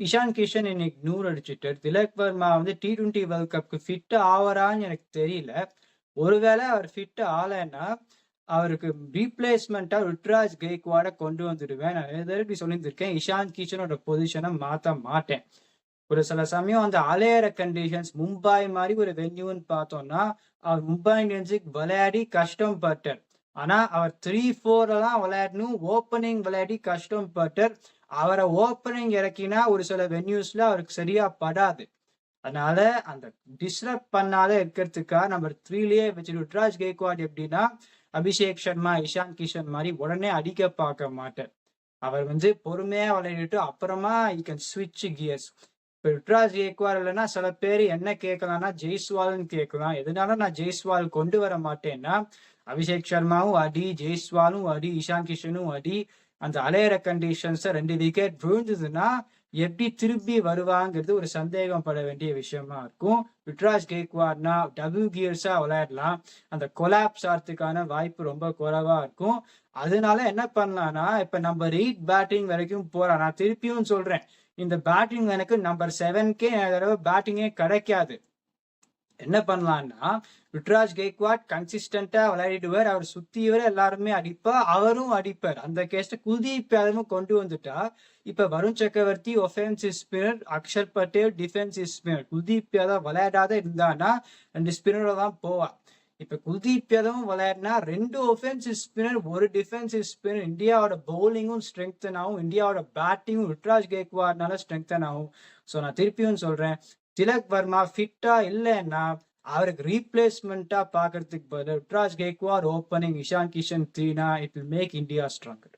இஷான் கிஷன் இன்னைக்கு 100 அடிச்சுட்டு திலக் வர்மா வந்து T20 வேர்ல்ட் கப்க்கு ஃபிட் ஆவரான்னு எனக்கு தெரியல. ஒருவேளை அவர் ஃபிட் ஆகலைன்னா அவருக்கு ரீப்ளேஸ்மெண்டா ருத்ராஜ் கெய்க்வாட கொண்டு வந்துடுவேன். நான் நிறைய தடவை சொல்லியிருந்திருக்கேன். இஷான் கிஷனோட பொசிஷனை மாத்த மாட்டேன். ஒரு சில சமயம் அந்த அலையற கண்டிஷன்ஸ் மும்பை மாதிரி ஒரு வென்யூன்னு பார்த்தோம்னா அவர் மும்பை இந்தியன்ஸுக்கு விளையாடி கஷ்டம் பட்டார். ஆனா அவர் 3-4 தான் விளையாடணும். ஓப்பனிங் விளையாடி கஷ்டம் பட்டார். அவரை ஓப்பனிங் இறக்கினா ஒரு சில வென்யூஸ்ல அவருக்கு சரியா படாது. அதனால அந்த டிஸ்டர்ப் பண்ணாத இருக்கிறதுக்காக நம்பர் 3லயே வச்சு ருத்ராஜ் கெய்க்வாட் எப்படின்னா அபிஷேக் சர்மா, இஷான் கிஷன் மாதிரி உடனே அடிக்க பார்க்க மாட்டார். அவர் வந்து பொறுமையா விளையாடிட்டு அப்புறமா யூ கேன் ஸ்விட்ச் கியர்ஸ். இப்போ ருத்ராஜ் கெய்க்வாட் இல்லைன்னா சில பேர் என்ன கேட்கலாம்னா ஜெய்ஸ்வால்னு கேட்கலாம். எதனால நான் ஜெய்ஸ்வால் கொண்டு வர மாட்டேன்னா அபிஷேக் சர்மாவும் அடி, ஜெய்ஸ்வாலும் அடி, இஷான் கிஷனும் அடி. அந்த அலையற கண்டிஷன்ஸை 2 விக்கெட் விழுந்ததுன்னா எப்படி திருப்பி வருவாங்கிறது ஒரு சந்தேகம் பட வேண்டிய விஷயமா இருக்கும். ருத்ராஜ் கெய்க்வாட்னா டபுள் கியர்ஸா விளையாடலாம். அந்த கொலாப்ஸ் ஆகிறதுக்கான வாய்ப்பு ரொம்ப குறைவா இருக்கும். அதனால என்ன பண்ணலாம்னா இப்ப நம்பர் 8 பேட்டிங் வரைக்கும் போறான். நான் திருப்பியும் சொல்றேன், இந்த பேட்டிங் எனக்கு நம்பர் 7கே தடவை பேட்டிங்கே கிடைக்காது. என்ன பண்ணலாம்னா ருத்ராஜ் கெய்க்வாட் கன்சிஸ்டன்டா விளையாடிடுவார். அவர் சுத்தியவர் எல்லாருமே அடிப்பார், அவரும் அடிப்பார். அந்த கேஸ்ட குல்தீப் யாதவும் கொண்டு வந்துட்டா இப்ப Varun Chakravarthy offensive spinner, Axar Patel defensive spinner. Kuldeep Yadav விளையாடாத இருந்தானா 2 ஸ்பின்னரோட தான் போவா. இப்ப குல்தீப் யாதவும் விளையாடினா 2 ஒஃபென்சிவ் ஸ்பின்னர், 1 டிஃபென்சிவ் ஸ்பின்னர். இந்தியாவோட பவுலிங்கும் ஸ்ட்ரெங்தன் ஆகும், இந்தியாவோட பேட்டிங்கும் ருத்ராஜ் கெய்க்வாட்னால ஸ்ட்ரெங்தன் ஆகும். ஸோ நான் திருப்பியும் சொல்றேன், திலக் வர்மா ஃபிட்டா இல்லைன்னா அவருக்கு ரீப்ளேஸ்மெண்டா பாக்குறதுக்கு பதில் ருத்ராஜ் கெய்க்வாட் ஓப்பனிங், இஷான் கிஷன் 3னா it will make India stronger.